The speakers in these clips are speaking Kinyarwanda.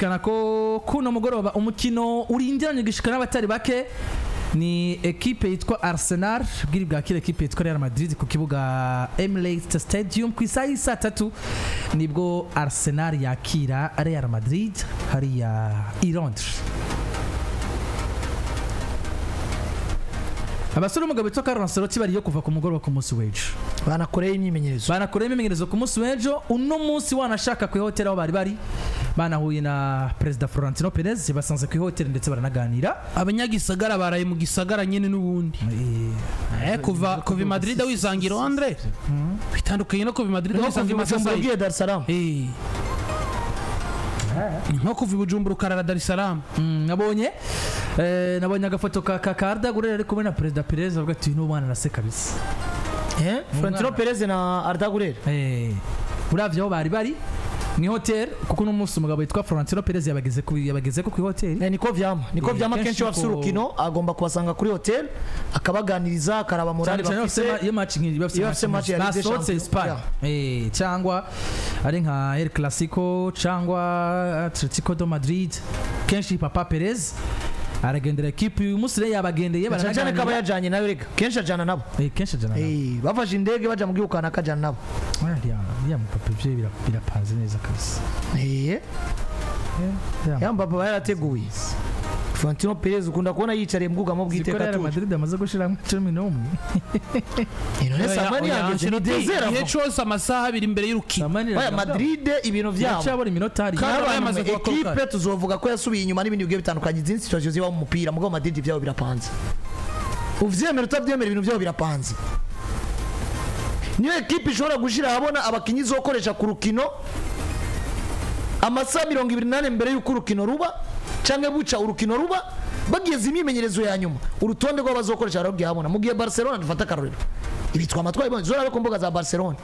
kana ko kuno mugoroba umukino urindiranye gishikana abatari bake ni equipe yitwa Arsenal bwiri bwa kile equipe yitwa Real Madrid ku kibuga Emirates Stadium ku isaha saa 3 nibwo Arsenal yakira Real Madrid hari ya Londres. Abasore umugabo yitwa Carlo Ancelotti bari yo kuva ku mugoroba ku munsi w'ejo banakoreye imyimenyerezo ku munsi w'ejo uno munsi wanashaka ku hotel aho bari banahuye na President Florentino Perez basanze ku hotel ndetse baranaganira abanyagisagara baraye mu gisagara nyene n'ubundi kuva Madrid wisangira Andre bitandukanye no kuva Madrid wisangira Masasa Dar es Salaam nko kuva Bujumbura ukarara Dar es Salaam nabonye agafoto ka Arda Guerrero ari kumwe na President Perez avuga ati no bana nase kabisa Florentino Perez na Arda Guerrero uravye aho bari ni hotel kuko no munsi umugabo yitwa Florentino Perez yabageze ku hotel niko vyama kenshi wafsurukino agomba kubasanga kuri hotel akabaganiriza akaraba morale bafise iyo match nkiri bafise match ya Spain cyangwa ari nka El Clasico cyangwa Atletico de Madrid kenshi Papa Perez aragendera equipe umusire yabagendeye baranaganira kaba yajanye nayo rega kenshi ajana nabo bafashe indege baja mu gihukana akajana nabo ya Mbappe bye birapanze neza kabisa ya Mbappe yarateguye Florentino Perez ukunda kubona yicariye mu bwugamo bw'iteka Real Madrid amaze gushira 11 ino samani yanjye ni desera igihe cyose amasaha abiri imbere y'urukino Madrid ibintu byabo cyabora iminota hari yamaze equipe tuzovuga ko yasubiye inyuma n'ibindi bigiye bitandukanye izindi situation ziba mu mupira mugo Madrid byabo birapanze uvyemera utabyemera ibintu byabo birapanze niyo equipe ishobora gushira habona abakinyi zokoresha ku rukino amasaha 28 mbere y'uko urukino ruba canke buca urukino ruba bageze imyimenyerezo ya nyuma urutonde rwo bazokoresha aragiye habona mugiye Barcelona dufata karorero ibitwa amatwaye bonzo zora ko mboga za Barcelona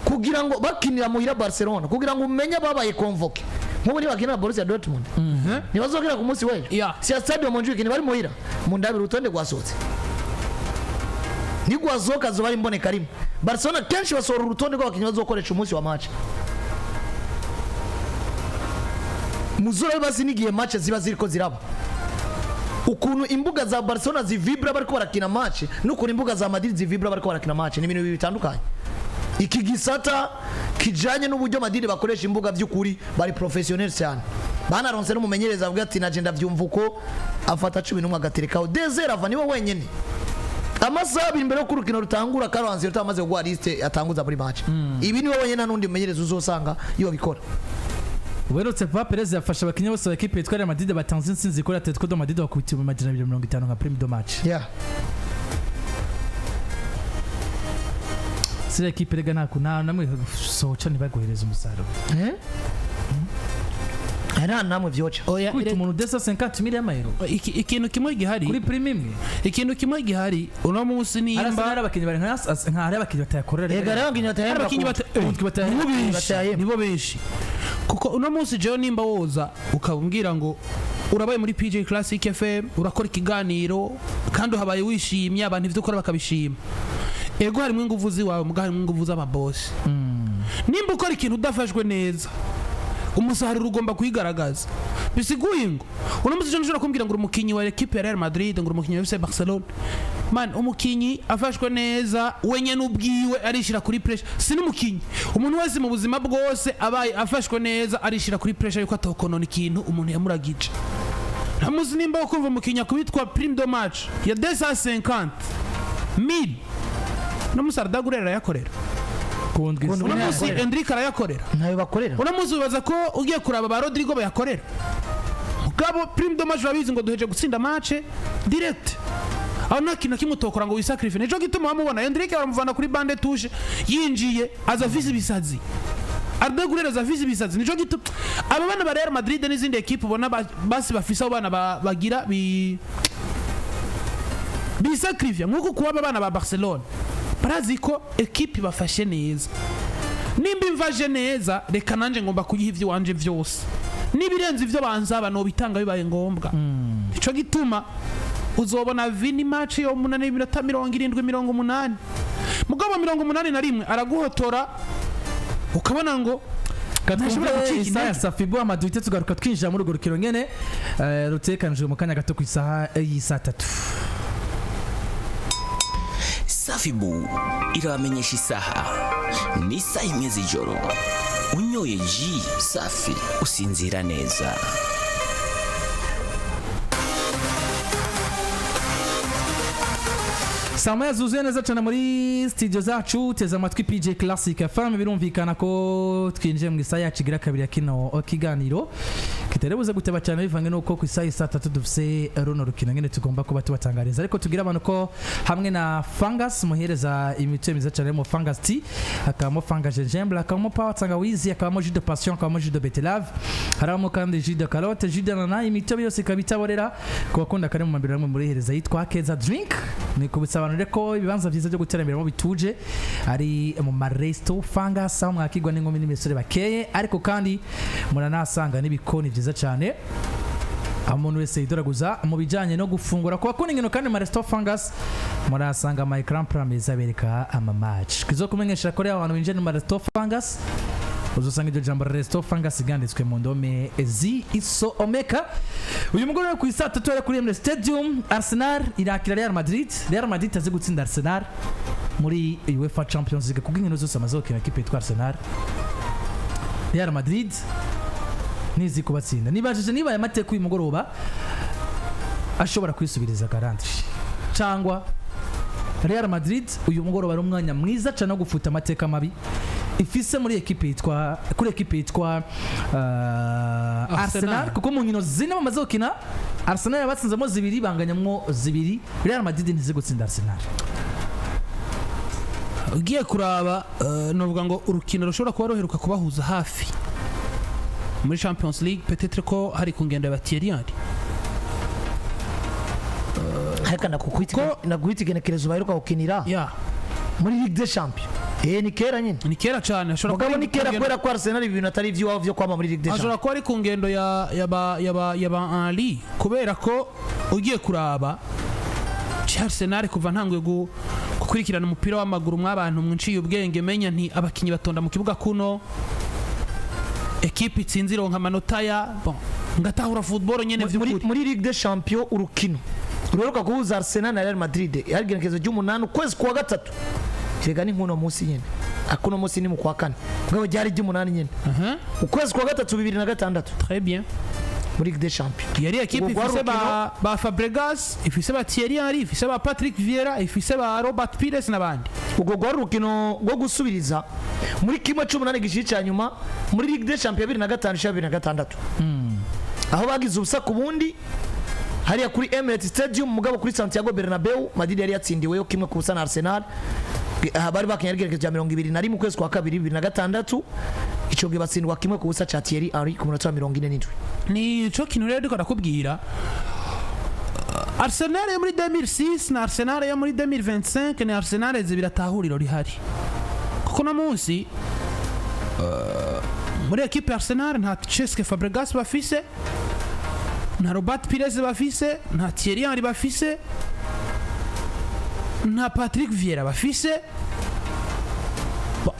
kugira ngo bakinira muhira Barcelona kugira ngo umenye babaye convoke nkubu ni bakina Borussia Dortmund ni bazokira ku munsi wejo si Stade Montjuic ni bari muhira mu ndabi urutonde rwasotse ni gwazoka zo bari mboneka rimwe Barcelona kenshi basora urutonde rw'abakinyi bazokoresha umunsi wa match muzora basi nigiye match ziba ziriko ziraba ukuntu imbuga za Barcelona zivibra bariko barakina match nuko imbuga za Madrid zivibra bariko barakina match ni ibintu bitandukanye iki gisata kijanye n'uburyo Madrid bakoresha imbuga by'ukuri bari professionnel cyane banaronse n'umumenyereza avuga ati nagenda byumva uko afata 11 agaterekaho desera ava niwe wenyene amasaha imbere yo kurukino rutangura Karanzi rutamaze gwa liste atanguza muri match ibi niwe wenyene n'undi mumenyereza uzosanga iyo bikora Uberutse Papa Perez yafasha abakinnyi bose ba equipe yitwa Real Madrid batanze insinzi kuri Atletico de Madrid bakubitiye mu majana 250 nka prime de match. Sira equipe rega nta namwe sohoca nibagohereza umusaruro. Era namwe vyocha. Oya umuntu desa 50,000 y'amayero. Ikintu kimwe gihari kuri prime imwe. Ikintu kimwe gihari uno munsi ni imba abakinnyi bari nka hari abakinnyi batayakorera. Ega rero abakinnyi batayakorera. Nibo benshi. Kuko uno munsi jewe nimba woza ukabwira ngo urabaye muri PJ Classic FM urakora ikiganiro kandi uhabaye wishimye abantu ivyo ukora bakabishima ego harimo inguvuzi wawe muga harimo inguvuzi ababoss nimba ukora ikintu udafashwe neza umusaruro ugomba kuyigaragaza bisiguye ngo uno munsi je kumbwira ngo umukinyi wa equipe ya Real Madrid ngo umukinyi wa FC Barcelona man umukinyi afashwe neza wenye n'ubwiwe arishira kuri pressure si n'umukinyi umuntu wese mu buzima bwose abaye afashwe neza arishira kuri pressure yuko atakonona ikintu umuntu yamuragije ntamuzi nimba ukumva umukinyi akubitwa prime de match ya 250 mil no musarda gurera yakorera uno munsi Enrique arayakorera nayo bakorera uno munsi ubaza ko ugiye kuraba ba Rodrigo bayakorera mugabo prime de match babizi ngo duheje gutsinda match direct aho nakina kimutokora ngo wisacrifice nejo gituma bamubona Enrique baramuvana kuri bande touche yinjiye aza visi bisazi Arda Guerrero aza visi bisazi nejo gituma aba bana ba Real Madrid n'izindi equipe ubona basi bafisa abana bagira bisacrifice nkuko kuba abana ba Barcelona barazi ko equipe bafashe neza nimba imvaje neza reka nanje ngomba kuyiha ivyo wanje vyose nibirenze ivyo banzaba no bitanga bibaye ngombwa ico gituma uzobona Vini match yo 8:70 mugabo 81 araguhotora ukabona ngo Ntashobora gucika isaha ya intege. Safibo amaduite tugaruka twinjira muri urwo rukino nyene rutekanijwe mu kanya gato ku isaha y'isa 3. Safibu irabamenyesha isaha ni isaha imwe z'ijoro. Unyoye ji safi usinzira neza. Sama zuzuye neza cyane muri studio zacu teza amatwi PJ Classic FM birumvikana ko twinjiye mu isaha yacu igira kabiri ya kino kiganiro kitarebuze guteba cyane bivange nuko ku isaha y'isa 3 dufise runo rukino ngene tugomba kuba tubatangariza ariko tugira abantu ko hamwe na Fungus muhereza imitobe myiza cyane mu Fungus tea akabamo Fungus gingembre akabamo power tangawizi akabamo jus de passion akabamo jus de betterave haramo kandi jus de carotte jus de nana imitobe yose ikabitaborera ku bakunda kare mu mabiro muri hereza yitwa Keza drink ni kubitsa ko ibibanza byiza byo guteremeramo bituje ari mu maresto Fungus aho mwakigwa n'ingoma n'imisore bakeye ariko kandi muranasanga n'ibikoni byiza cyane umuntu wese yidoraguza mu bijyanye no gufungura kuba kundi ngino kandi maresto Fungus murasanga ama ecran plan meza bereka ama match kizo kumenyesha ko abantu binjye mu maresto Fungus uzosanga iryo jambo resto Fungus iganditswe mu ndome iso omeka uyu mugoroba ku isa 3 ari kuri Imbere Stadium Arsenal irakira Real Madrid azi gutsinda Arsenal muri UEFA Champions League kubw'inkino zose amazokina equipe yitwa Arsenal Real Madrid nizi kubatsinda nibajije niba Amateka uyu mugoroba ashobora kwisubiriza garanti cyangwa Real Madrid uyu mugoroba ari umwanya mwiza cyane wo gufuta amateka mabi ifise muri equipe yitwa Arsenal kuko mu nkino zine bamaze gukina Arsenal yabatsinzemo 2 banganyamwo 2 Real Madrid ntizi gutsinda Arsenal ugiye kuraba novuga ngo urukino rushobora kuba ruheruka kubahuza hafi muri Champions League peut-être ko hari kungenda batiyeri ariko naguhita igenekerezo baheruka gukinira muri Ligue des Champions ni kera nyine ni kera cyane ashobora kuba ni kera kubera ko Arsenal ibintu atari iby'iwabo byo kwama muri Ligue des Champions ashobora kuba ari ku ngendo yaba Ali kubera ko ugiye kuraba Arsenal kuva ntanguye gukurikirana umupira w'amaguru mw'abantu mwinciye ubwenge menya nti abakinyi batonda mu kibuga kuno equipe itsinziro nka manota ya bon ngatahura football nyene vy'ukuri muri Ligue des Champions urukino ruheruka kuhuza Arsenal na Real Madrid yargenekezo ry'umunani ukwezi kwa gatatu Kirega ni nkuno munsi nyene akuno munsi ni mu kwa kane ngabo ryari ry'umunani nyene ukwezi kwa gatatu 2006 très bien muri Ligue des Champions yari equipe ifise ba Fabregas ifise ba Thierry Henry ifise ba Patrick Vieira ifise ba Robert Pires nabandi ubwo gwari urukino rwo gusubiriza muri kimwe 18 gishica nyuma muri Ligue des Champions 2005-2006 aho bagize ubusa ku bundi hariya kuri Emirates Stadium mugabo kuri Santiago Bernabeu Madrid yari yatsindiweyo kimwe ku busa na Arsenal bari bakenyerekeje cya 21 mu kwezi kwa kabiri 2006 ico gihe batsindwa kimwe ku busa cha Thierry Henry ku munota wa 47 ni ico kintu rero ndiko ndakubwira Arsenal yo muri 2006 na Arsenal yo muri 2025 ni Arsenal zibiratahuriro rihari kuko na munsi muri equipe Arsenal nta Cesc Fabregas bafise nta Robert Pires bafise nta Thierry Henry bafise nta Patrick Vieira bafise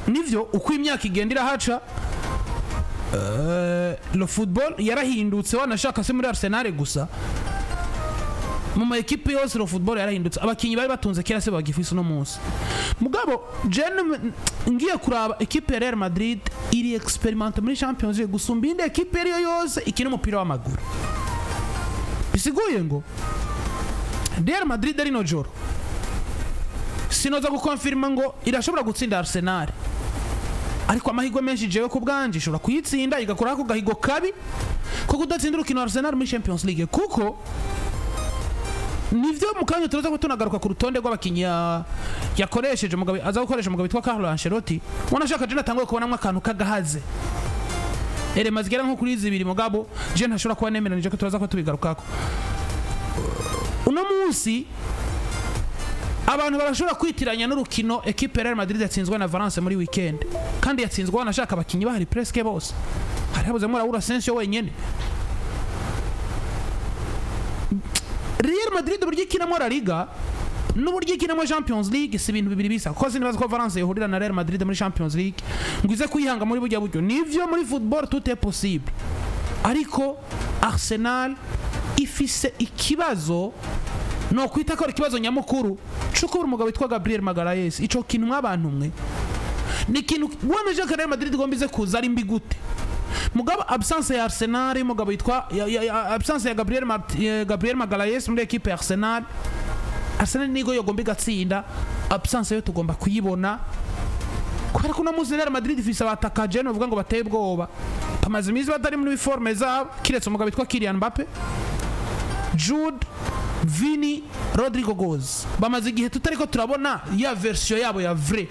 nivyo uko imyaka igendera haca le football yarahindutse wanashaka se muri Arsenal gusa mu ma equipe yose le football yarahindutse abakinyi bari batunze kera se bagifise no munsi mugabo jeune ngiye kuraba equipe ya Real Madrid iri experiment muri Champions League gusumba indi equipe yose ikina umupira w'amaguru bisiguye ngo Real Madrid ari no joro sinoza gukonfirma ngo irashobora gutsinda Arsenal ariko amahirwe menshi jewe ku bwanje ishobora kuyitsinda igakora ko gahigo kabi ko kudatsinda urukino Arsenal muri Champions League kuko nivyo mukanya turoza ko tunagaruka ku rutonde rw'abakinyi yakoresheje mugabo aza gukoresha mugabo bitwa Carlo Ancelotti wanashaka je natanguye kubonamwe akantu kagahaze ere mazigera nko kuri 2 mugabo je ntashobora kuba nemeranije ko turoza ko tubigarukako uno munsi abantu barashobora kwitiranya n'urukino equipe Real Madrid yatsinzwe na Valence muri weekend kandi yatsinzwe wanashaka abakinyi bahari presque bose hari habuze muri Raúl Asensio wenyene Real Madrid buryo ikinamo La Liga n'uburyo ikinamo Champions League si ibintu bibiri bisa kuko sinibaza ko Valence yohurira na Real Madrid muri Champions League ngwize kuyihanga muri burya buryo nivyo muri football tout est possible ariko Arsenal ifise ikibazo no kwita ko ikibazo nyamukuru cuko umugabo witwa Gabriel Magalhaes ico kintu mw'abantu mwe ni kintu wemeje ko Real Madrid gombize kuza ari mbi gute mugabo absence ya Arsenal mugabo witwa absence ya Gabriel Magalhaes muri equipe ya Arsenal nigo yogomba gatsinda absence yo tugomba kuyibona kubera ko no muzi Real Madrid ifise abataka je no vuga ngo bateye bwoba pamaze imizi batari muri forme zabo kiretse umugabo witwa Kylian Mbappe Jude Vini Rodrigo Goes bamaze igihe tutariko turabona ya version yabo ya vrai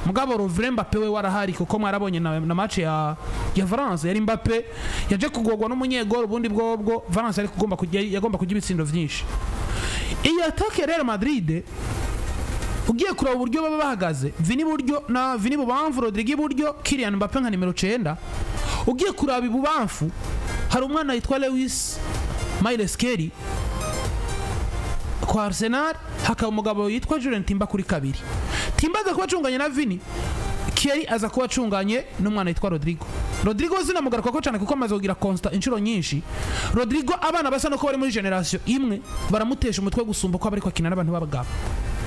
mugabo Rovre Mbappe we warahari kuko mwarabonye na match ya Valence yari Mbappe yaje kugogwa n'umunyegoro ubundi bwobwo Valence yari yagomba kujya ibitsindo vyinshi iyo attaque Real Madrid ugiye kuraba uburyo baba bahagaze Vini buryo na Vini bubamfu Rodrigo buryo Kylian Mbappe nka nimero 9 ugiye kuraba ibubamfu hari umwana yitwa Lewis Miles Kelly kwa Arsenal hakaba umugabo yitwa Julian Timber kuri kabiri Timber aza kuba acunganye na Vini Kelly aza kuba acunganye n'umwana yitwa Rodrigo zinamugaruka ko cyane kuko amaze kugira constant inshuro nyinshi Rodrigo abana basa no ko bari muri generation imwe baramutesha umutwe gusumba ko bari kwakina n'abantu b'abagabo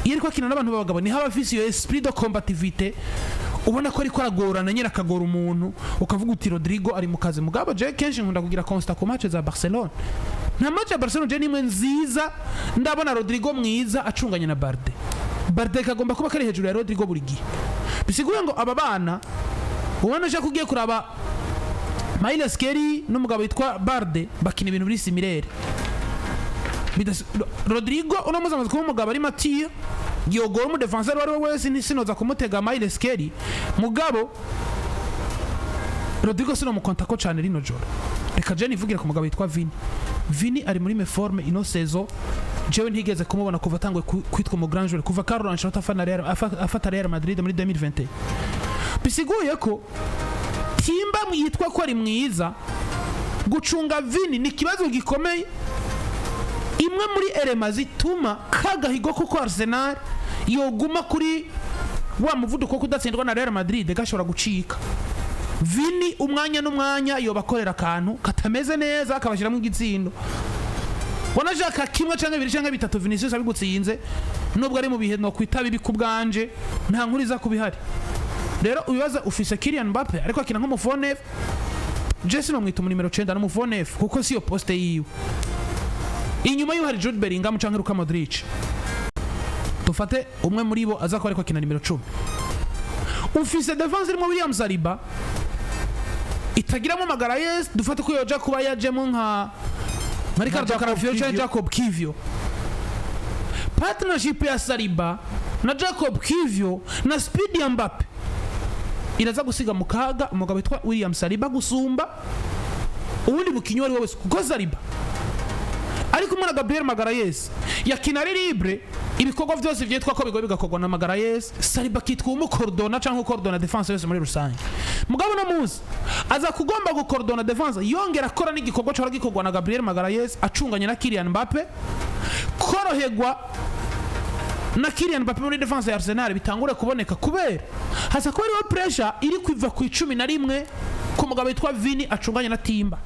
iyo ari kwakina n'abantu b'abagabo ni haba afise iyo esprit de combativité ubona ko ariko aragorana nyira akagora umuntu ukavuga uti Rodrigo ari mu kazi mugabo je kenshi nkunda kugira constant ku match za Barcelona nta match ya Barcelona je nimwe nziza ndabona Rodrigo mwiza acunganye na Barde kagomba kuba kari hejuru ya Rodrigo buri gihe bisigura ngo aba bana ubona je kugiye kuraba Miles Kelly n'umugabo witwa Barde bakina ibintu biri similaire Rodrigo unomuza amaze kuba umugabo ari Mathieu yogora mu defenseur wari wese sinoza kumutega Miles Kelly mugabo Rodrigo sino mukonta ko cyane rino joro reka je nivugira ku mugabo witwa Vini ari muri me forme ino saison jewe ntigeze kumubona kuva tangwe kwitwa mu grand joueur kuva Carlo Ancelotti afata Real Madrid muri 2021 bisiguye ko Timba yitwa ko ari mwiza gucunga Vini ni kibazo gikomeye imwe muri elema zituma kagahigo kuko Arsenal yoguma kuri wa muvuduko kudatsindwa na Real Madrid gashobora gucika Vini umwanya n'umwanya yobakorera akantu katameze neza akabashiramo igitsindo wanajaka kimwe cyangwa bibiri cyangwa bitatu Vinicius abigutsinze nubwo ari mu bihe no kwitaba ibikubwanje nta nkuri za kubihari rero ubibaza ufise Kylian Mbappe ariko akina nk'umufone Jesse no mwita mu nimero 9 n'umufone kuko siyo poste yiwe inyuma yo hari Jude Bellingham cyangwa Luka Modric tufate umwe muri bo azakora ariko akina nimero 10 ufise defense irimo William Saliba itagiramo Magalhaes dufate ko yoja kuba yajemo nka Ricardo Carafio cyangwa Jacob Kivio partnership ya Saliba na Jacob Kivio na speed ya Mbappe iraza gusiga mu kaga umugabo witwa William Saliba gusumba ubundi bukinyo ari wese kuko Saliba ariko umwana Gabriel Magalhaes yakina libre ibikorwa byose byitwa ko bigoye bigakogwa na Magalhaes Saliba kitwa umukordona cyangwa ukordona defense yose muri rusange mugabo no muzi aza kugomba gukordona defense yongera akora n'igikorwa cyo gikogwa na Gabriel Magalhaes acunganye na Kylian Mbappe korohegwa na Kylian Mbappe muri defense ya Arsenal bitangure kuboneka kubera hasa ko ariho pressure iri kwiva ku 11 ku mugabo witwa Vini acunganye na Timba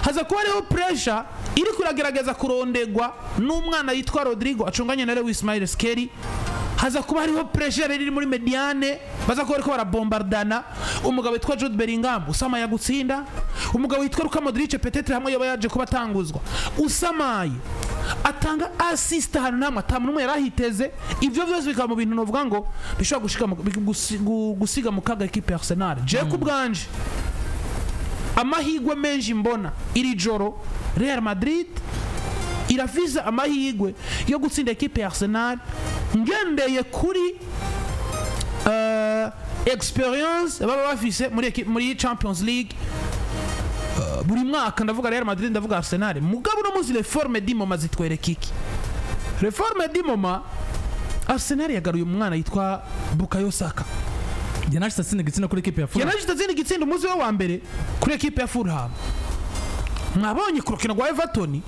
haza kuba ariho pressure iri kuragerageza kurondegwa n'umwana yitwa Rodrigo acunganye na Lewis Miles Kelly haza kuba ariho pressure iri muri mediane baza kuba ariko barabombardana umugabo witwa Jude Bellingham usamaye gutsinda umugabo witwa Luka Modric peut-être hamwe yoba yaje kuba tanguzwa usamaye atanga assist hano namwe atamwe yarahiteze ivyo byose bikaba mu bintu novuga ngo bishobora gushika gusiga mu kaga equipe Arsenal je kubwanje amahigwe menshi mbona iri joro Real Madrid irafise amahigwe yo gutsinda equipe ya Arsenal ngendeye kuri experience baba bafise muri Champions League buri mwaka ndavuga Real Madrid ndavuga Arsenal mugabo no muzi reforme d'imoma zitwereka iki reforme d'imoma Arsenal yagaruye umwana yitwa Bukayo Saka yanashita tsinde gitsina kuri equipe ya Fulham yanashita tsinde gitsina umuzi wa mbere kuri equipe ya Fulham mwabonye ku rukino rwa Everton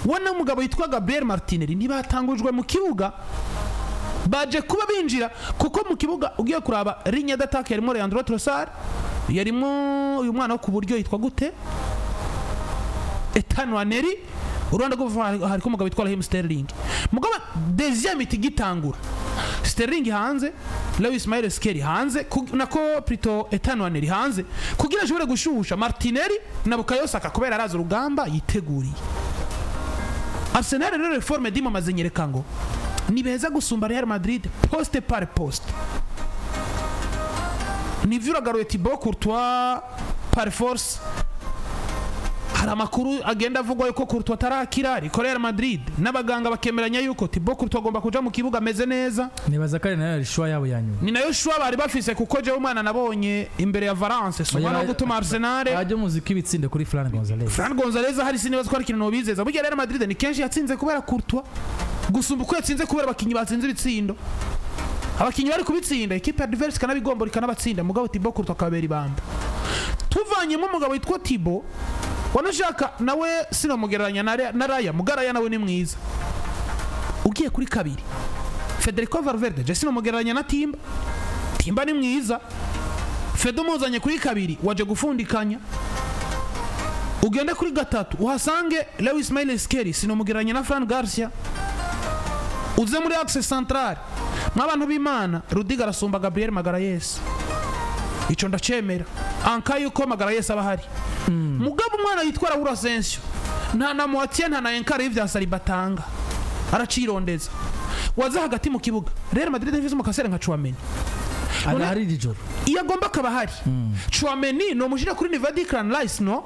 wana mugabo yitwa Gabriel Martinelli ntibatangujwe mu kibuga baje kuba binjira kuko mu kibuga ugiye kuraba ligne d'attaque yarimo Leandro Trossard yarimo uyu mwana wo ku buryo yitwa gute Etanwaneri urwanda rwo hariko mugabo yitwa Raheem Sterling mugabo deuxième itigitangura Sterling hanze Lewis Ismail Skelly hanze nako plutôt Etanwaneri hanze kugira ashobore gushusha Martinelli na Bukayo Saka kubera araza urugamba yiteguriye Arsenal rero reforme dimo mazenyereka ngo ni beza gusumba Real Madrid poste par poste ni vyuragaruye Thibaut Courtois par force hari amakuru agenda avugwa yuko Courtois atarakira ariko Real Madrid n'abaganga bakemeranya yuko Thibaut Courtois agomba kuja mu kibuga ameze neza nibaza ko ari nayo shwa yabo yanyuma ni nayo shwa bari bafise kuko je umwana nabonye imbere ya Valence so bana gutuma Arsenal ajye muziki bitsinde kuri Fran Gonzalez hari sinibaza ko ari kintu nobizeza burya Real Madrid ni kenshi yatsinze kubera Courtois gusumba uko yatsinze kubera abakinyi batsinze ibitsindo abakinyi bari kubitsinda equipe adverse kanabigombo rikanabatsinda mugabo Thibaut Courtois akabera ibamba tuvanyemo umugabo yitwa Thibaut wanashaka nawe sinomugereranya na Raya mugaraya nawe ni mwiza ugiye kuri kabiri Federico Valverde je sinomugereranya na Timba ni mwiza Fedo muzanye kuri kabiri waje gufundikanya ugende kuri gatatu uhasange Lewis Ismail Skelly sinomugereranya na Fran Garcia uze muri axe central mw'abantu b'Imana Rudiger arasumba Gabriel Magalhaes ico ndacemera anka yuko Magalhaes abahari mugabo umwana yitwa Raúl Asensio nta na moitié nta na enkare y'ivya Salibatanga aracirondeza waza hagati mu kibuga Real Madrid ifise mu kasere nka Chouameni ari rijoro iyo agomba kaba hari Chouameni no mushira kuri niveau Declan Rice no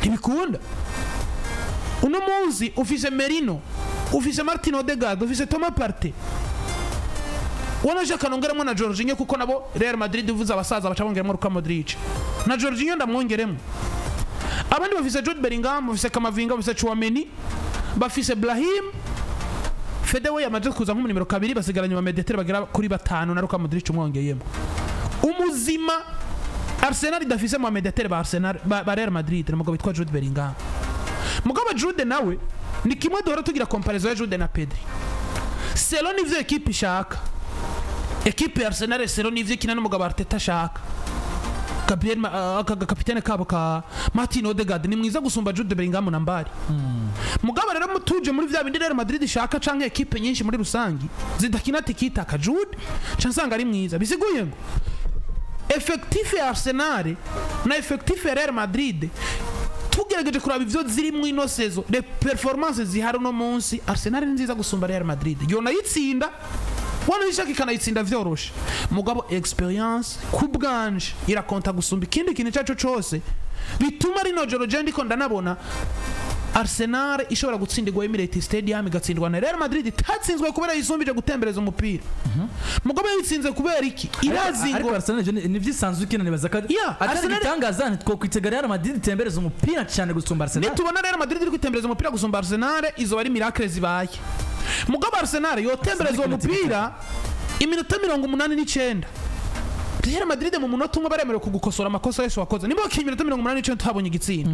ntibikunda uno munsi ufise Merino ufise Martin Odegaard ufise Thomas Partey wanaje kanongeremo na Jorginho kuko nabo Real Madrid ivuze abasaza bacabongeremo Luka Modric na Jorginho ndamwongeremo abandi bafise Jude Bellingham bafise Kamavinga bafise Chouameni bafise Brahim Fedewe yamaze kuza nko numero 2 basigaranye Mediateur bagera kuri 5 na Luka Modric umwongeyemo umuzima Arsenal idafise mu Mediateur ba Arsenal ba Real Madrid mugabo bitwa Jude Bellingham mugabo Jude nawe ni kimwe dore tugira comparaison ya Jude na Pedri selon ivyo equipe ishaka equipe ya Arsenal selon ivyo kina n'umugabo Arteta ashaka Gabriel kapitene kabo ka Martin Odegaard ni mwiza gusumba Jude Bellingham nambari mugabo rero mutuje muri vya bindi Real Madrid ishaka canke equipe nyinshi muri rusangi zidakina tikita ka Jude cansanga ari mwiza bisiguye ngo effectif ya Arsenal na effectif ya Real Madrid tugerageje kuraba ivyo ziri mu ino sezo de performances zihari no munsi Arsenal ni nziza gusumba Real Madrid yona yitsinda wana ishaka ikanayitsinda vyoroshe mugabo experience kubwanje irakonta gusumba ikindi kintu cyaco cose bituma rino joro je ndiko ndanabona Arsenal ishobora gutsindirwa Emirates Stadium igatsindwa na Real Madrid tatsinzwe kubera yisumbije gutembereza umupira mugabo yitsinze kubera iki irazingo ariko Arsenal ni vyisanzwe kina nibaza ko Arsenal itangaza nitwo kwitega Real Madrid itembereza umupira cyane gusumba Arsenal nitubona Real Madrid iri kwitembereza umupira gusumba Arsenal izo bari miracle zibaye mugabo Arsenal yotembereza umupira iminota 89 Real Madrid mu munota umwe baremerewe kugukosora amakosa yose wakoze nibo kiminota 89 tuhabonye igitsindo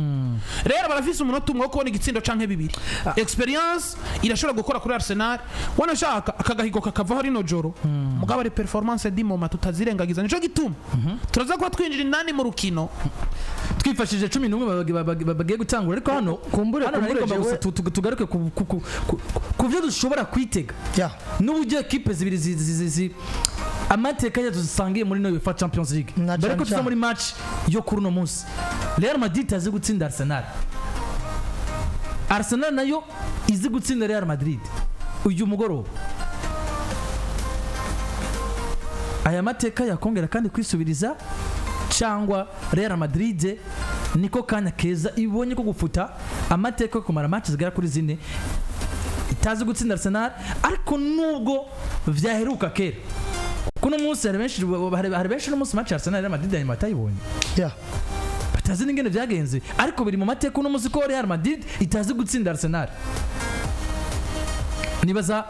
rero barafise umunota umwe wo kubona igitsindo canke bibiri experience irashobora gukora kuri Arsenal wanashaka akagahigo kakavaho rino joro mugabo ari performance di moment tutazirengagiza nico gituma turaza kuba twinjira indani mu rukino twifashije 11 bagiye gutangura ariko hano kumbure tugaruke ku byo dushobora kwitega n'uburyo equipe zibiri amateka yazo zisangiye muri no UEFA Champions League bariko tuza muri match yo kuri no munsi Real Madrid azi gutsinda Arsenal nayo izi gutsinda Real Madrid uyu mugoroba aya mateka yakongera kandi kwisubiriza cyangwa Real Madrid niko kanya keza ibonye ko gufuta amateka yo kumara match zigera kuri zine itazi gutsinda Arsenal ariko nubwo vyaheruka kera kuno munsi hari benshi no munsi match Arsenal Real Madrid nyuma tayibonye batazi n'ingene vyagenze ariko biri mu mateka uno munsi ko Real Madrid itazi gutsinda Arsenal nibaza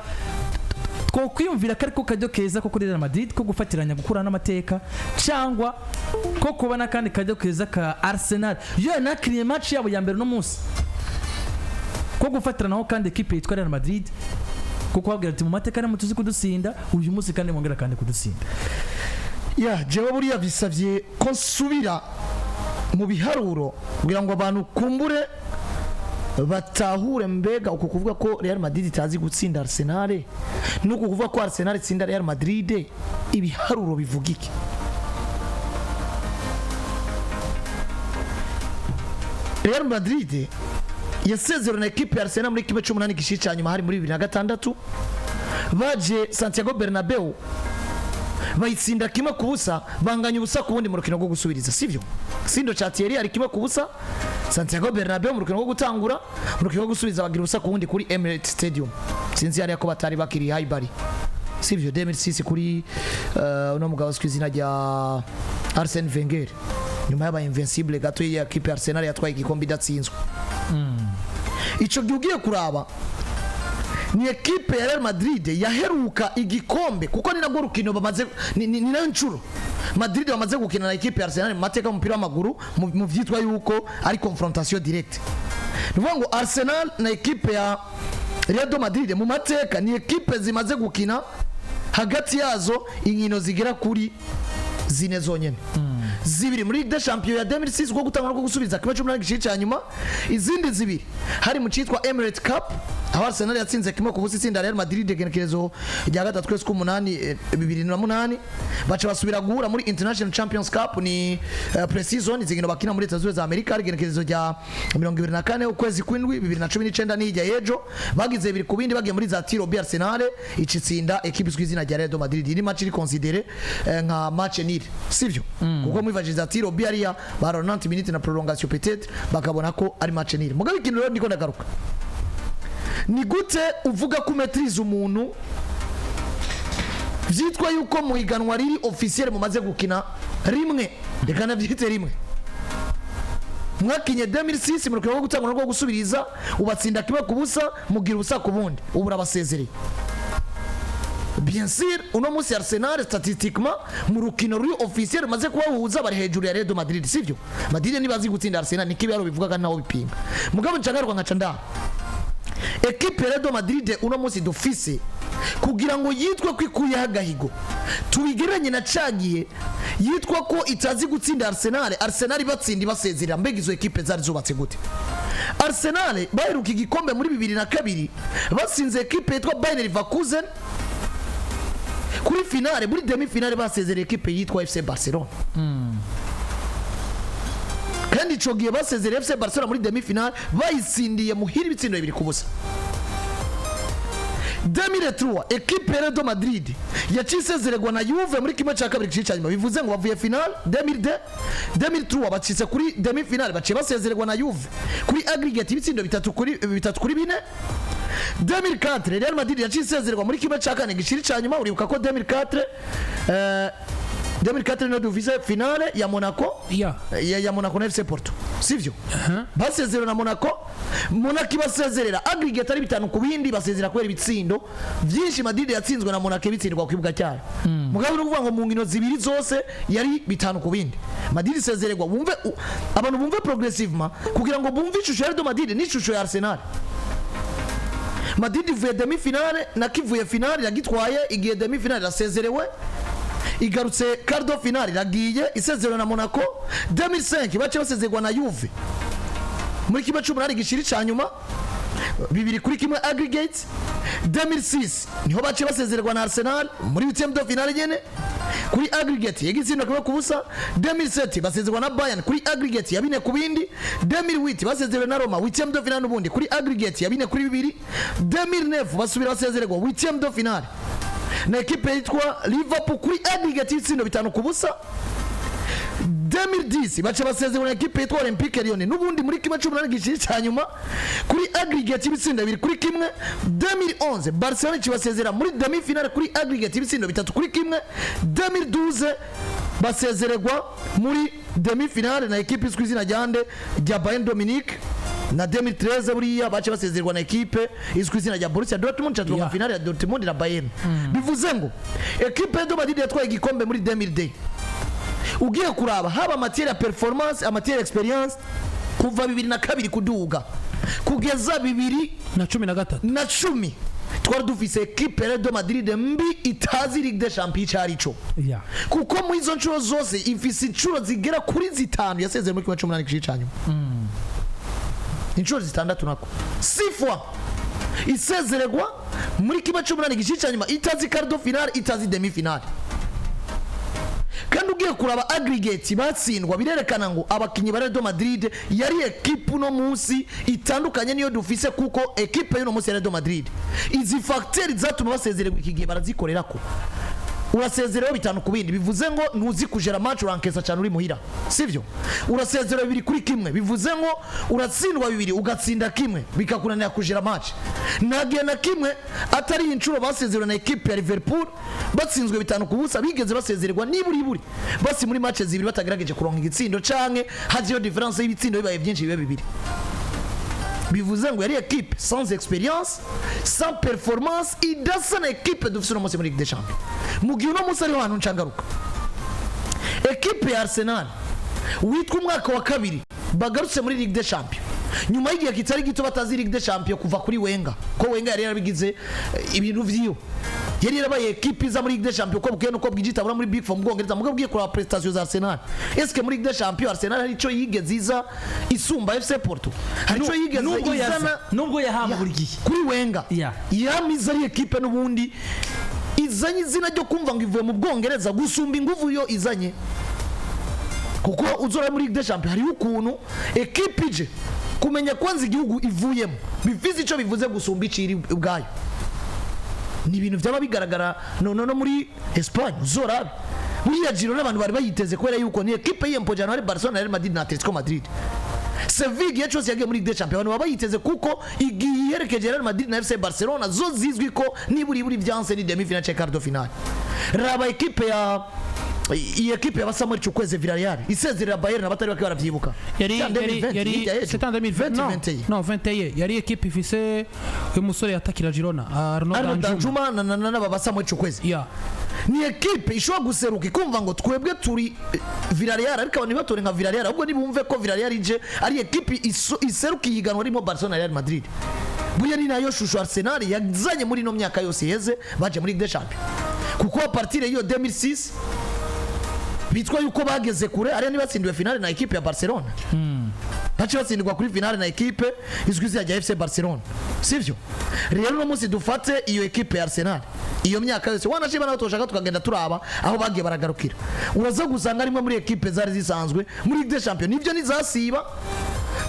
two kwiyumvira ko kajyo keza ko kuri Real Madrid ko gufatiranya gukura n'amateka cyangwa ko kubana kandi kajyo keza ka Arsenal yo nakiriye match yabo ya mbere no munsi ko gufatiranaho kandi ekipe yitwa Real Madrid kuko babwira ati mu mateka namwe tuzi kudusinda uyu munsi kandi mwongera kandi kudusinda. jewe buriya bisabye ko nsubira mu biharuro kugira ngo abantu kumbure batahure mbega uko kuvuga ko Real Madrid itazi gutsinda Arsenal nuko kuvuga ko Arsenal itsinda Real Madrid ibiharuro bivuga iki? Real Madrid yasezerana ekipe ya Arsenal muri kibe 18 gishica nyuma hari muri 2006 baje Santiago Bernabeu bayitsinda kimwe kubusa banganya ubusa ku wundi mu rukino rwo gusubiriza sivyo sindo cha Thierry ari kimwe kubusa Santiago Bernabeu mu rukino rwo gutangura mu rukino rwo gusubiriza bagira ubusa ku wundi kuri Emirates Stadium sinzi yari ko batari bakiri Highbury sivyo 2006 kuri uno mugabo skizina rya Arsene Wenger nyuma y'aba invincible gato ya equipe Arsenal yatwaye igikombe idatsinzwe ico giugiye kuraba ni ekipe ya Real Madrid yaheruka igikombe kuko ni nagwo rukino bamaze ni nayo ncuro Madrid bamaze gukina na ekipe ya Arsenal mu mateka y'umupira w'amaguru mu vyitwa yuko ari confrontation direct. Nuvuga ngo Arsenal na ekipe ya Real Madrid mu mateka ni ekipe zimaze gukina hagati yazo inkino zigera kuri zine zonyene. Zibiri muri Ligue des Champions ya 2006 go gutangwa no gusubiza kiba 18 gishica nyuma izindi zibiri hari mu citwa Emirates Cup aho Arsenal yatsinze kimwe ku busi itsinda Real Madrid genekerezo rya gatatu kwezi ku 8 2008 baca basubira guhura muri International Champions Cup ni pre-season izigino bakina muri Leta Zunze za Amerika genekerezo rya 24 ukwezi kw'indwi 2019 n'ijya yejo bagize biri kubindi bagiye muri za tiro bi Arsenal icitsinda equipe izina rya Real Madrid iri match iri considéré nka match nil sivyo kuko mwivajiza tiro bi ariya ba 90 minutes na prolongation peut-être bakabona ko ari match nil mugabe ikintu rero ndiko ndagaruka ni gute uvuga ko maîtrise umuntu vyitwa yuko mu higanwa riri officiel mumaze gukina rimwe reka navyite rimwe mwakinye 2006 mu rukino rwo gutangura rwo gusubiriza ubatsinda kiba kubusa mugira ubusa ku bundi ubura basezereye bien sûr uno munsi Arsenal statistiquement mu rukino ruri officiel maze kubahuza bari hejuru ya Real Madrid sivyo Madrid nibazi gutsinda Arsenal nikibaro bivuga kandi naho bipinga mugabo ncangarwa nkaca nda ekipe ya Real Madrid uno munsi dufise kugira ngo yitwe kwikuye hagahigo tubigeranye na cagiye yitwa ko itazi gutsinda Arsenal batsinda basezerera mbega izo ekipe zari zubatse gute Arsenal baheruka igikombe muri 2002 basinze ekipe yitwa Bayer Leverkusen kuri finale muri demi finale basezerera ekipe yitwa FC Barcelona kandi ico gihe basezerera FC Barcelona muri demi finale bayisindiye muhira ibitsindo bibiri kubusa 2003 ekipe ya Real Madrid yacisezererwa na Juve muri kimwe cya kabiri gice cyanyuma bivuze ngo bavuye final 2003 bacitse kuri demi finale baciye basezererwa na Juve kuri aggregate ibitsindo bitatu kuri 4 2004 Real Madrid yacisezererwa muri kimwe cya kane gice cyanyuma uribuka ko 2004 no duvise finale ya Monaco ya Monaco na FC Porto sivyo basezerera na Monaco basezerera aggregate ari bitanu ku bindi basezera kwera ibitsindo byinshi Madrid yatsinzwe na Monaco bitsindwa ku kibuga cyayo mugabo no kuvuga ngo mu nkino zibiri zose yari bitanu ku bindi Madrid isezererwa bumve abantu bumve progressivement kugira ngo bumve ishusho ya Real Madrid n'ishusho ya Arsenal Madrid vuye demi finale na kivuye finale yagitwaye igiye demi finale yasezerewe igarutse cardo finale ragiye isezerano na Monaco 2005 bace basezerwa na Juve muri kimwe cy'umunani gishiri cyanyuma bibiri kuri kimwe aggregate 2006 niho bace basezerwa na Arsenal muri 8e de finale nyene kuri aggregate yagitsindo kwa kubusa 2007 basezerwa na Bayern kuri aggregate ya 4 ku bindi 2008 basezerwa na Roma 8e de finale ubundi kuri aggregate ya 4 kuri 2 2009 basubira basezerwa 8e de finale na ekipe yitwa Liverpool kuri aggregate y'itsindo bitanu kubusa 2010 baca basezerwa na ekipe yitwa Olympique Lyon n'ubundi muri kimwe cy'umunani gishiri cyanyuma kuri aggregate y'ibitsinda bibiri kuri kimwe 2011 Barcelona kibasezera muri demi finale kuri aggregate y'ibitsinda bitatu kuri kimwe 2012 basezererwa muri demi finale na ekipe izwi izina rya Bayern Dominique na 2013 buriya bace basezerwa na ekipe izwi izina rya Borussia Dortmund cyatwa finale ya Dortmund na Bayern bivuze ngo ekipe ya Real Madrid yatwaye igikombe muri 2010 ugiye kuraba haba matière ya performance matière experience kuva 2002 kuduga kugeza 2010 twari dufise equipe ya Real Madrid mbi itazi Ligue des Champions cyarico kuko mu izo ncuro zose ifise incuro zigera kuri 5 yasezeye muri 18 gicanyuma incuro 6 nako 6 fois isezererwa muri 18 gicanyuma itazi quart de finale itazi demi finale kandi ugiye kuraba aggregate batsindwa birerekana ngo abakinyi ba Real Madrid yari equipe no munsi itandukanye niyo dufise kuko equipe y'uno munsi ya Real Madrid izi facteurs zatuma basezererwa ikigiye barazikorera ko urasezerewe bitanu kubindi bivuze ngo ntuzi kujera match urankeza cyane uri muhira sivyo urasezerewe biri kuri kimwe bivuze ngo uratsindwa bibiri ugatsinda kimwe bikakunanira kujera match nagiye na kimwe atari incuro basezerewe na equipe ya Liverpool batsinzwe bitanu kubusa bigeze basezererwa niburi basi muri match zibiri batagerageje kuronka igitsindo canke haziyo difference y'ibitsindo bibaye byinshi bibe bibiri bivuze ngo yari equipe sans expérience sans performance idasa na equipe dufise no munsi muri Ligue des Champions mugiye no munsi ari hantu ncangaruka equipe ya Arsenal witwa umwaka wa kabiri bagarutse muri Ligue des Champions nyuma y'igihe kitari gito batazi Ligue des Champions kuva kuri Wenger ko Wenger yari yarabigize ibintu vyiyo yari yarabaye equipe iza muri Ligue des Champions ko bukene uko bwigitabura muri Big Four mu Bwongereza mugabo bwiye kuri prestation za Arsenal est-ce muri Ligue des Champions Arsenal hari ico yigeze iza isumba FC Porto hari ico yigeze izana nubwo yahamba buri gihe kuri Wenger yamiza ari equipe n'ubundi izanye izina ryo kumva ngo ivuye mu Bwongereza gusumba inguvu yo izanye kuko uzora muri Ligue des Champions hari ukuntu equipe ije kumenya kwanza igihugu ivuyemo bivuze ico bivuze gusumba iciri ubwayo ni ibintu byaba bigaragara no muri Espagne zorabe buriya Giro n'abantu bari bayiteze kubera yuko ni equipe y'Empo January Barcelona Real Madrid na Atletico Madrid Sevilla cyose yagiye muri Ligue des Champions abantu bayiteze kuko igiye yerekeje Real Madrid na FC Barcelona zo zizwi ko niburi byanse ni demi finale quart de finale raba equipe ya iyi equipe ya Samuel Chukwueze Villarreal isezerera Bayern abatari bake baravyibuka yari 20 yari equipe ifise uyu musore yatakira Girona Arnaud Danjuma na Samuel Chukwueze ni equipe ishobora guseruka ikumva ngo twebwe turi Villarreal ariko abantu batore nka Villarreal ahubwo nibumve ko Villarreal ije ari equipe iseruka ihiganwa rimo Barcelona Real Madrid buya ni nayo shusho Arsenal yazanye muri no myaka yose yeze baje muri Ligue des Champions kuko a partir yo 2006 bitwa yuko bageze kure ari nibatsindiwe finale na equipe ya Barcelona bace batsindwa kuri finale na equipe izwi ya FC Barcelona sivyo rero no munsi dufate iyo equipe ya Arsenal iyo myaka yose wanashiba naho toshaka tukagenda turaba aho bagiye baragarukira uraza gusanga rimwe muri equipe zari zisanzwe muri Ligue des Champions nivyo nizasiba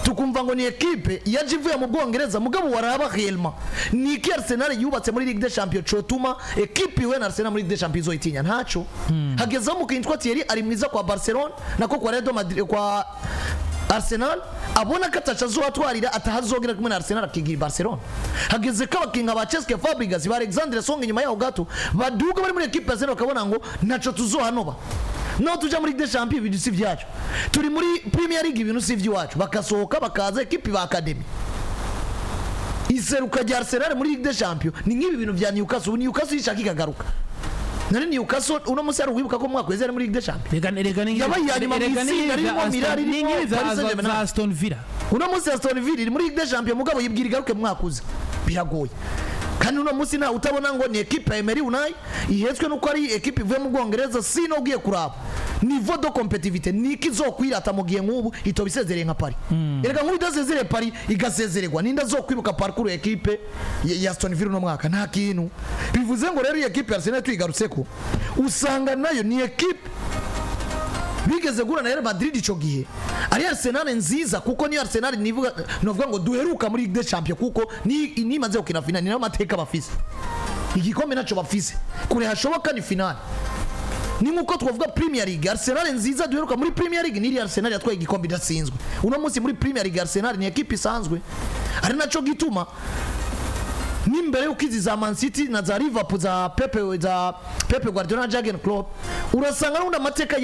tukumva ngo ni equipe yajivuye mu Bwongereza mugabo waraba réellement ni ki Arsenal yubatse muri Ligue des Champions cotuma equipe we na Arsenal muri Ligue des Champions zoitinya ntaco hageza mu kintwa Thierry ari mwiza kwa Barcelona nako kwa Real Madrid kwa Arsenal abona katacha zo atwarira atahazogera kumwe na Arsenal akigira Barcelona hageze ko abakinga ba Cesc Fabregas ba Alexandre Song nyuma yaho gato baduga bari muri equipe Arsenal ukabona ngo naco tuzohanoba no tuja muri Ligue des Champions ibintu sivyacu turi muri Premier League ibintu sivyacu bakasohoka bakaza equipe ba academy iseruka rya Arsenal muri Ligue des Champions ni ngibi bintu vya Newcastle yishaka ikagaruka nari Newcastle uno musi ari wibuka ko mwaka weze muri Ligue des Champions za Aston Villa uno musi Aston Villa muri Ligue des Champions mugabo yibwira igaruke mwaka uza biragoye kandi uno musi na utabona ngo ni equipe ya Emery Unai ihetswe nuko ari equipe ivuye mu Bwongereza sino ugiye kuraba niveau de compétitivité niki zokwirata mu gihe nk'ubu itobisezereye nka Paris erega nk'ubu idasezereye Paris igasezererwa ninda zokwibuka parcours ya equipe ya Aston Villa no mwaka nta kintu bivuze ngo rero equipe ya Arsenal twigarutseko usanga nayo ni equipe bigeze gura na Real Madrid ico gihe ari Arsenal nziza kuko ni Arsenal nivuga novuga ngo duheruka muri Ligue des Champions kuko ni maze ukina finale ni amateka bafise igikombe naco bafise kure hashoboka ni finale ni nkuko twavuga Premier League Arsenal nziza duheruka muri Premier League ni Arsenal yatwaye igikombe idatsinzwe uno munsi muri Premier League Arsenal ni equipe isanzwe ari naco gituma nimbere ukizi za Man City na za Liverpool za Pepe Guardiola Jurgen Klopp urasanga n'unda mateka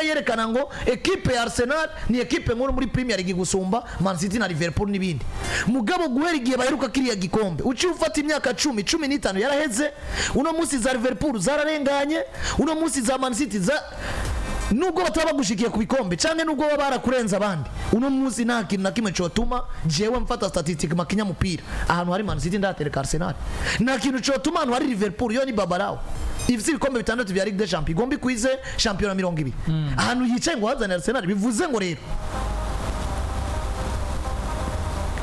yerekana ngo equipe ya Arsenal ni equipe nkuru muri Premier League gusumba Man City na Liverpool n'ibindi mugabo guhera igihe baheruka kiriya gikombe uci ufata imyaka 10-15 yaraheze uno munsi za Liverpool zararenganye uno munsi za Man City nubwo bataba bagushikiye ku bikombe cyangwa nubwo baba barakurenza abandi uno munsi nta kintu na kimwe cyotuma jewe mfata statistique makinya mupira ahantu hari Man City ndatereka Arsenal nta kintu cyotuma ahantu hari Liverpool yo ni babarawo ifite ibikombe bitandatu bya Ligue des Champions igomba ikwize champion 20 ahantu yicaye ngo hazane Arsenal bivuze ngo rero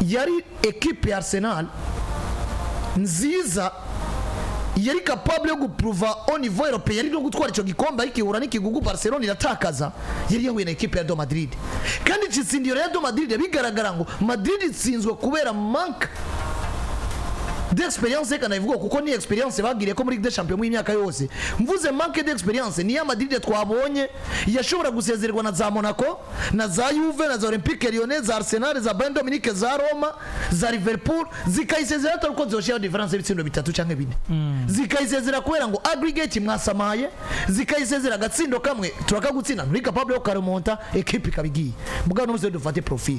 yari equipe ya Arsenal nziza yari capable yo gupruva au niveau européen yari no gutwara ico gikombe ikihura n'ikigugu Barcelona iratakaza yari yahuye na equipe ya Real Madrid kandi icitsindiro ya Real Madrid bigaragara ngo Madrid itsinzwe kubera manque d'expérience kana ivuga kuko ni experience bagiriye ko muri Ligue des Champions mu myaka yose mvuze manque d'expérience ni ya Madrid twabonye yashobora gusezererwa na za Monaco na za Juve na za Olympique Lyonnais za Arsenal za Bayern Munich za Roma za Liverpool zikayisezera ataruko zoshya difference y'ibitsindo bitatu canke bine zikayisezera kubera ngo aggregate mwasamaye zikayisezera gatsindo kamwe turakagutsinda muri capable yo karemonta equipe kabigiye mugabo no muze dufate profil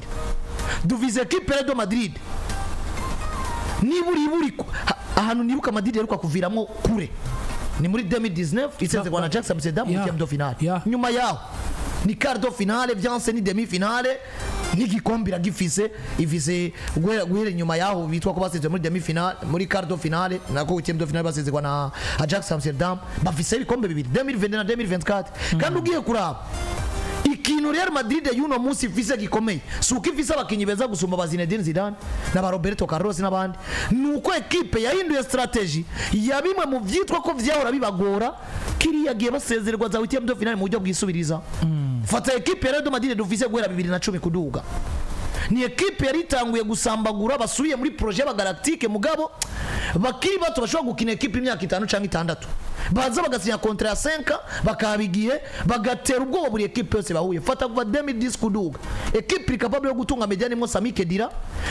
duvize equipe ya Madrid niburi ahantu nibuka Madrid yaruka kuviramo kure ni muri 2019 itsenze kwa Ajax Amsterdam mu quart de finale nyuma yaho ni quart de finale vyanse ni demi finale ni gikombe iragifise ifise guhere nyuma yaho bitwa ko baseze muri demi finale muri quart de finale nako quart de finale baseze kwa na Ajax Amsterdam bafise ibikombe bibiri 2020 na 2024 kandi ugiye kuraba ikintu Real Madrid yuno munsi ifise gikomeye suko ifise abakinyi beza gusumba Zinedine Zidane na ba Roberto Carlos n'abandi nuko equipe yahinduye strategy ya bimwe mu vyitwa ko vyahora bibagora kiriya giye basezererwa za witiye mu finale mu buryo bwisubiriza fata equipe ya Real Madrid dufise guhera 2010 kuduga ni equipe yari itanguye gusambagura basubiye muri projet ba Galactique mugabo bakiri bato bashobora gukina equipe imyaka 5 canke 6 baza bagasinya contrat ya 5 bakabigiye bagatera ubwoba buri equipe yose bahuye fata kuva 2010 kuduga equipe capable yo gutunga mediane mo Sami Khedira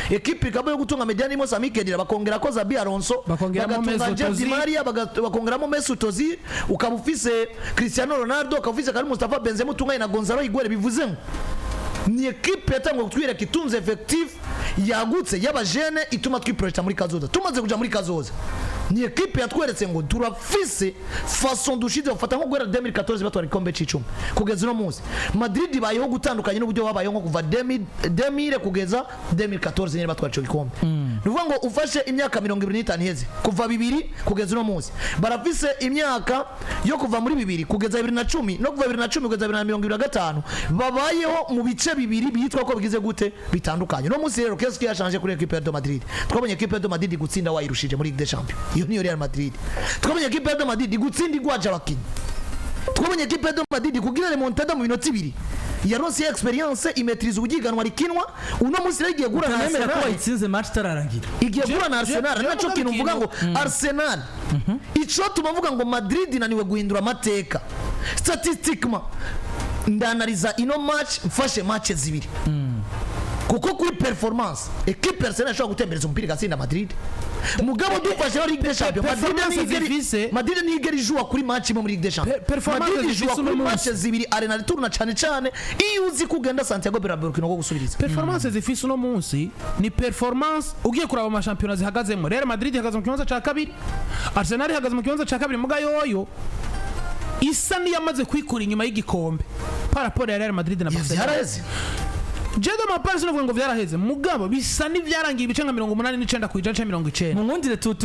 equipe capable yo gutunga mediane mo Sami Khedira bakongera ko Zabi Alonso bagatunga Di Maria bakongeramo Mesut Ozil ukabufise Cristiano Ronaldo ukabufise Karim Mustafa Benzema utunga na Gonzalo Higuain bivuze ni equipe yatangwa kutwira kitunze effectif yagutse y'abajene ituma twiprojecta muri kazoza tumaze kuja muri kazoza ni equipe yatweretse ngo turafise façon dushize bafata nko guhera 2014 batwara ikombe c'icumi kugeza no munsi Madrid bayeho gutandukanye n'uburyo babayeho nko kuva 2000 kugeza 2014 nyine batwara ico gikombe nuvuga ngo ufashe imyaka 25 iheze kuva 2000 kugeza no munsi barafise imyaka yo kuva muri 2000 kugeza 2010 no kuva 2010 kugeza 2025 babayeho mu bice bibiri bitwa ko bigize gute bitandukanye no munsi rero qu'est-ce qui a changé kuri equipe de Madrid twabonye equipe de Madrid gutsinda wayirushije muri Ligue des Champions iyo niyo Real Madrid twabonye equipe de Madrid gutsinda igwaje abakinyi twabonye equipe de Madrid kugira remontada mu minota 2 yaronse experience imetrize ubugiganwa rikinwa uno munsi rero igiye gura na Arsenal ko itsinze match tararangira igiye gura na Arsenal naco kintu mvuga ngo Arsenal ico tumavuga ngo Madrid naniwe guhindura amateka statistiquement ndanaliza ino match mfashe match zibiri kuko kuri performance equipe Arsenal ashobora gutembereza umupira gasinda Madrid mugabo dufashe Ligue des Champions Madrid ni igeri joua kuri match mu Ligue des Champions Madrid joua kuri match zibiri arena retour na cyane cyane iyo uzi kugenda Santiago Bernabeu kino gusubiriza performance zifise no munsi ni performance ugiye kuraba ama champions zihagazemo Real Madrid ihagaze mu kibanza ca kabiri Arsenal ihagaze mu kibanza ca kabiri mugayo yoyo isa ni yamaze kwikura inyuma y'igikombe par rapport ya Real Madrid na Barcelona Jedo mapasi no ngo vyaraheze mugabo bisa ni vyarangiye ibice nka 89 kwijana 90 mu nkundire